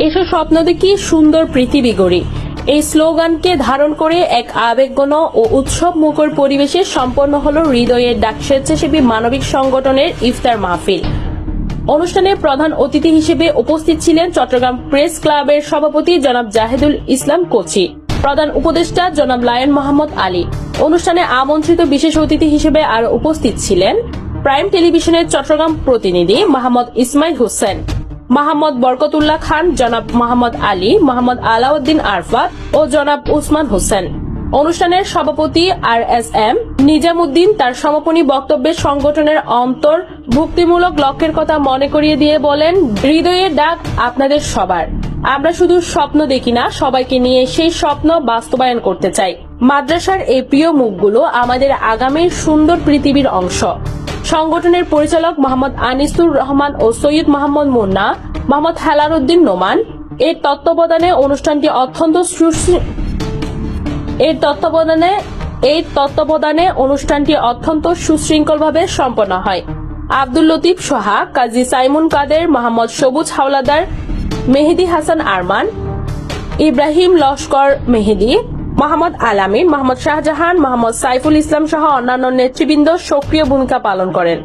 এসো স্বপ্ন দেখি সুন্দর পৃথিবী গড়ি, এই স্লোগানকে ধারণ করে এক আবেগঘন ও উৎসব মুখর পরিবেশে সম্পন্ন হলো হৃদয়ের ডাক স্বেচ্ছাসেবী মানবিক সংগঠনের ইফতার মাহফিল। অনুষ্ঠানে প্রধান অতিথি হিসেবে উপস্থিত ছিলেন চট্টগ্রাম প্রেস ক্লাবের সভাপতি জনাব জাহিদুল ইসলাম কোচি, প্রধান উপদেষ্টা জনাব লায়ন মোহাম্মদ আলী। অনুষ্ঠানে আমন্ত্রিত বিশেষ অতিথি হিসেবে আরো উপস্থিত ছিলেন প্রাইম টেলিভিশনের চট্টগ্রাম প্রতিনিধি মোহাম্মদ ইসমাইল হোসেন, মোহাম্মদ বরকতুল্লাহ খান, জনাব মোহাম্মদ আলী, মোহাম্মদ আলাউদ্দিন আরফাত ও জনাব উসমান হোসেন। অনুষ্ঠানের সভাপতি RSM নিজামুদ্দিন তার সমাপনী বক্তব্যে সংগঠনের অন্তর্ভুক্তিমূলক লক্ষ্যের কথা মনে করিয়ে দিয়ে বলেন, হৃদয়ের ডাক আপনাদের সবার। আমরা শুধু স্বপ্ন দেখি না, সবাইকে নিয়ে সেই স্বপ্ন বাস্তবায়ন করতে চাই। মাদ্রাসার এই প্রিয় মুখগুলো আমাদের আগামীর সুন্দর পৃথিবীর অংশ। সংগঠনের পরিচালক মোহাম্মদ আনিসুর রহমান ও সৈয়দ মোহাম্মদ মুন্না, মোহাম্মদ হেলাল উদ্দিন নোমান এর তত্ত্বাবধানে অনুষ্ঠানটি অত্যন্ত সুশৃঙ্খলভাবে সম্পন্ন হয়। আব্দুল লতিফ সোহা, কাজী সাইমুন কাদের, মোহাম্মদ সবুজ হাওলাদার, মেহেদী হাসান আরমান, ইব্রাহিম লস্কর মেহেদী, মোহাম্মদ আলামিন, মোহাম্মদ শাহজাহান, মোহাম্মদ সাইফুল ইসলাম সহ অন্যান্য নেতৃবৃন্দ সক্রিয় ভূমিকা পালন করেন।